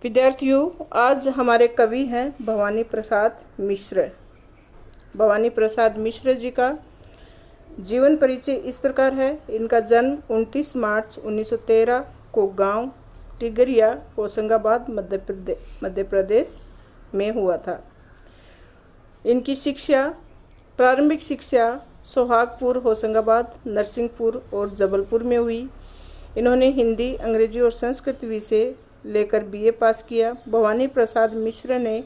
विद्यार्थियों, आज हमारे कवि हैं भवानी प्रसाद मिश्र। भवानी प्रसाद मिश्र जी का जीवन परिचय इस प्रकार है। इनका जन्म 29 मार्च 1913 को गांव टिगरिया, होशंगाबाद, मध्य प्रदेश में हुआ था। इनकी शिक्षा, प्रारंभिक शिक्षा सोहागपुर, होशंगाबाद, नरसिंहपुर और जबलपुर में हुई। इन्होंने हिंदी, अंग्रेजी और संस्कृत विषय लेकर बीए पास किया। भवानी प्रसाद मिश्र ने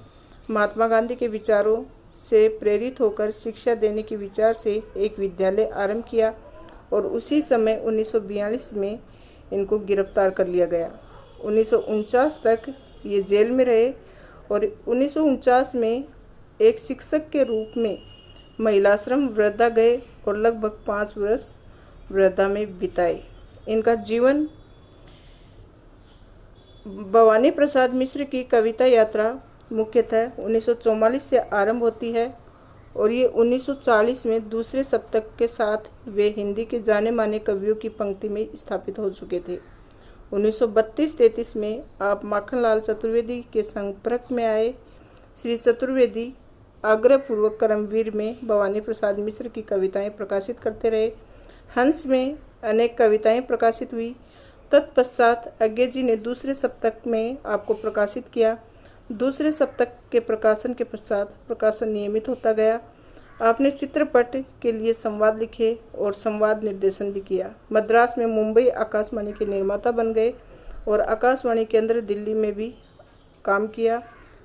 महात्मा गांधी के विचारों से प्रेरित होकर शिक्षा देने के विचार से एक विद्यालय आरंभ किया और उसी समय 1942 में इनको गिरफ्तार कर लिया गया। 1949 तक ये जेल में रहे और 1949 में एक शिक्षक के रूप में महिलाश्रम वृद्धा गए और लगभग 5 वर्ष वृद्धा में बिताए। इनका जीवन भवानी प्रसाद मिश्र की कविता यात्रा मुख्यतः 1944 से आरंभ होती है और ये 1940 में दूसरे सप्तक के साथ वे हिंदी के जाने माने कवियों की पंक्ति में स्थापित हो चुके थे। 1932-33 में आप माखनलाल चतुर्वेदी के संपर्क में आए। श्री चतुर्वेदी आग्रहपूर्वक कर्मवीर में भवानी प्रसाद मिश्र की कविताएं प्रकाशित करते रहे। हंस में अनेक कविताएं प्रकाशित हुई। तत्पश्चात अज्ञे जी ने दूसरे सप्तक में आपको प्रकाशित किया। दूसरे सप्तक के प्रकाशन के पश्चात प्रकाशन नियमित होता गया। आपने चित्रपट के लिए संवाद लिखे और संवाद निर्देशन भी किया। मद्रास में मुंबई आकाशवाणी के निर्माता बन गए और आकाशवाणी केंद्र दिल्ली में भी काम किया।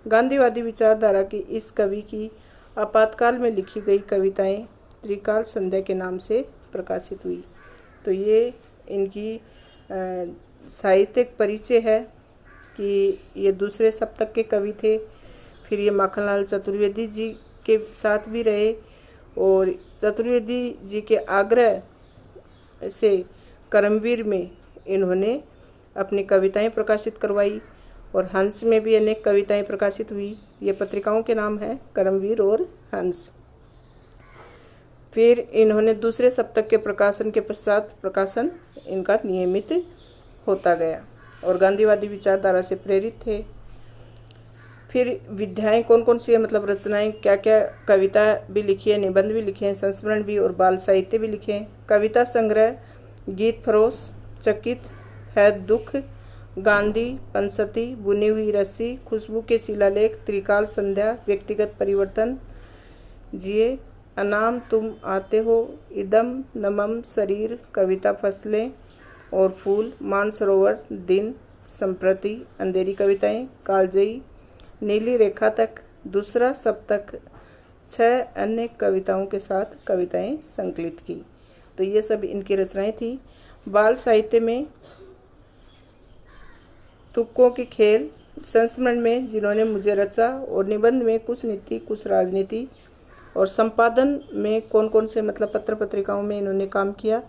गांधीवादी विचारधारा की इस कवि की आपातकाल में लिखी गई कविताएं त्रिकाल संध्या के नाम से प्रकाशित हुई। तो ये इनकी साहित्यिक परिचय है कि ये दूसरे सप्तक के कवि थे। फिर ये माखनलाल चतुर्वेदी जी के साथ भी रहे और चतुर्वेदी जी के आग्रह से कर्मवीर में इन्होंने अपनी कविताएं प्रकाशित करवाई और हंस में भी अनेक कविताएं प्रकाशित हुई। ये पत्रिकाओं के नाम हैं कर्मवीर और हंस। फिर इन्होंने दूसरे सप्तक के प्रकाशन के पश्चात प्रकाशन इनका नियमित होता गया और गांधीवादी विचारधारा से प्रेरित थे। फिर विधाएं कौन कौन सी है, मतलब रचनाएं क्या क्या, कविता भी लिखी है, निबंध भी लिखे हैं, संस्मरण भी और बाल साहित्य भी लिखे हैं। कविता संग्रह गीत फरोश, चकित है दुख, गांधी, पंसती, बुनी हुई रस्सी, खुशबू के शिलालेख, त्रिकाल संध्या, व्यक्तिगत परिवर्तन, जिए, अनाम तुम आते हो, इदम नमम शरीर, कविता फसलें और फूल, मानसरोवर, दिन, संप्रति, अंधेरी कविताएं, कालजयी, नीली रेखा तक, दूसरा सप्तक, 6 अन्य कविताओं के साथ कविताएं संकलित की। तो ये सब इनकी रचनाएं थी। बाल साहित्य में तुक्कों के खेल, संस्मरण में जिन्होंने मुझे रचा और निबंध में कुछ नीति कुछ राजनीति और संपादन में कौन कौन से, मतलब पत्र पत्रिकाओं में इन्होंने काम किया।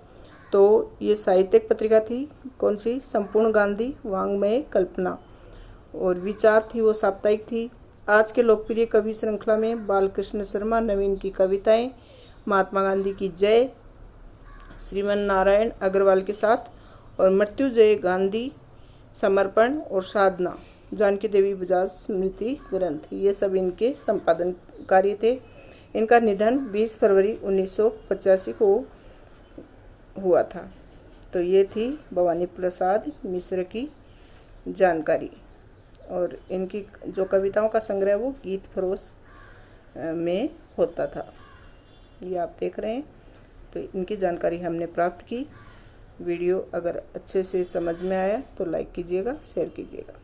तो ये साहित्यिक पत्रिका थी कौन सी, संपूर्ण गांधी, वांग्मय कल्पना, और विचार थी वो साप्ताहिक थी। आज के लोकप्रिय कवि श्रृंखला में बालकृष्ण शर्मा नवीन की कविताएं, महात्मा गांधी की जय, श्रीमन नारायण अग्रवाल के साथ, और मृत्युजय गांधी, समर्पण और साधना, जानकी देवी बजाज स्मृति ग्रंथ, ये सब इनके संपादन कार्य थे। इनका निधन 20 फरवरी 1985 को हुआ था। तो ये थी भवानी प्रसाद मिश्र की जानकारी। और इनकी जो कविताओं का संग्रह वो गीत फरोश में होता था, ये आप देख रहे हैं। तो इनकी जानकारी हमने प्राप्त की। वीडियो अगर अच्छे से समझ में आया तो लाइक कीजिएगा, शेयर कीजिएगा।